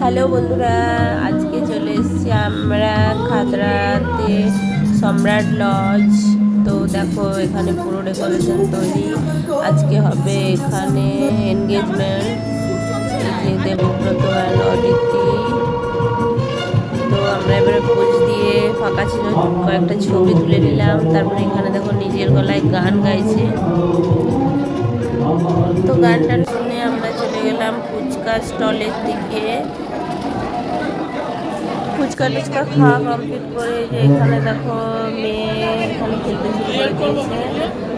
Hello বন্ধুরা, আজকে চলে এসেছি আমরা খাতড়াতে সম্রাট লজ। তো দেখো এখানে পুরো ডেকোরেশন তৈরি, আজকে হবে এখানে এনগেজমেন্ট। এই যে দেবব্রত আর অদিতি। তো আমরা এবারে পোজ দিয়ে ফাঁকা ছিল, কয়েকটা ছবি তুলে নিলাম। তারপরে এখানে দেখো নিজের গলায় গান গাইছে। তো গানটা শুনে আমরা চলে গেলাম ফুচকা স্টলের দিকে। ফুচকা টুচকা খাওয়া কমপ্লিট করে যে এখানে দেখো মেয়ে এখানে খেলতে শুরু করে দিয়েছে,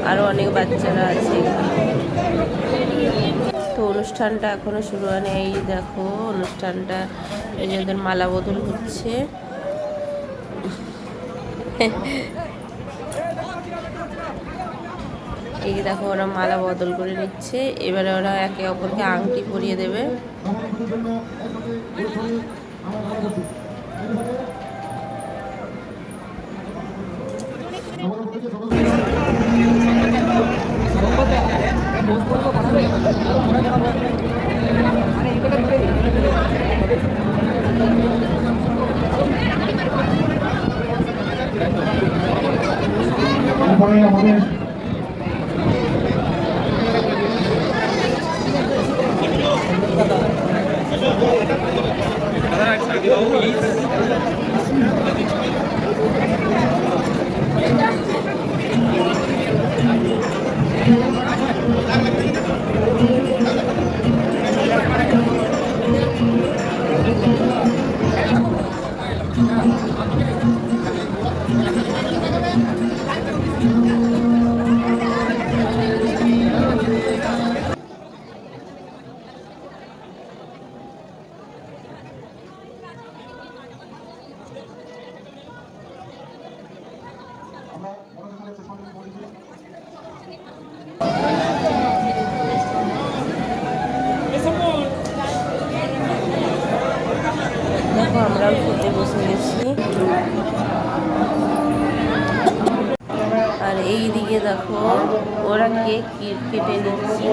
আরও অনেক বাচ্চারা আছে এখানে। তো অনুষ্ঠানটা এখনো শুরু হয়নি। এই দেখো অনুষ্ঠানটা, এই যে ওদের মালা বদল হচ্ছে। এই দেখো ওরা মালা বদল করে নিচ্ছে, এবারে ওরা একে অপরকে আংটি পরিয়ে দেবে। দেখো আমরাও খেতে বসে গেছি। আর এই দিকে দেখো ওরা কেক কেটে নিচ্ছে।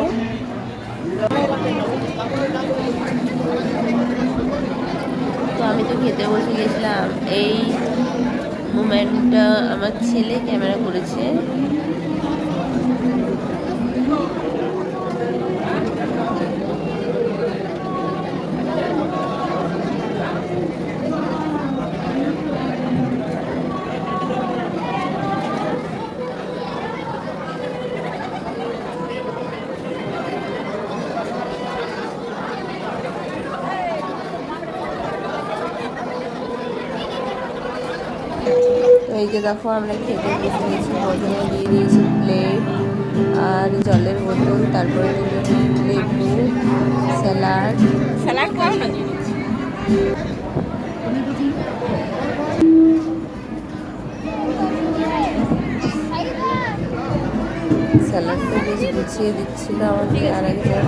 তো আমি তো খেতে বসে গেছিলাম, এই মোমেন্টটা আমার ছেলে ক্যামেরা করেছে। এই যে দেখো আমরা খেতে বসে গেছি, প্রথমে দিয়ে দিয়েছি প্লেট আর জলের বোতল, তারপরে লেবু, স্যালাড। খাও না? স্যালাডটা বেশ গুছিয়ে দিচ্ছিল আমাকে আর একজন।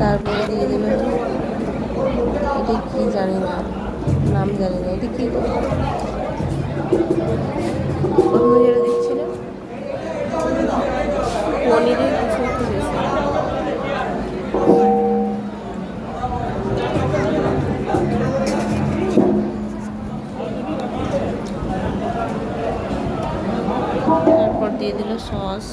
তারপরে দিয়ে দিল, এটা কি জানি না, নাম জানি না, এটা কি দিচ্ছিল, পনিরের কিছু একটু বেশি। তারপর দিয়ে দিল সস।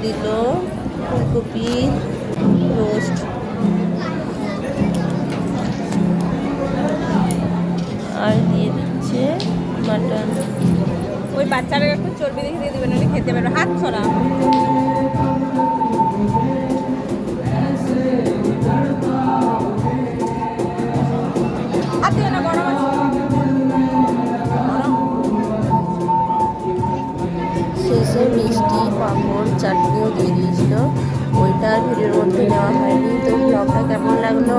দিল ফুলকপি রোস্ট, আর দিয়ে দিচ্ছে মাটন। ওই বাচ্চারা একটু চর্বি দেখে দিয়ে দেবেন, ওটা খেতে পারবে। হাত ছড়া। হাত দিও না, গরম আছে। শেষে মিষ্টি পাঁপড় চাটনিও দিয়ে দিয়েছিল, ওইটা ভিডিওর মধ্যে নেওয়া হয়নি। তো ব্লগটা কেমন লাগলো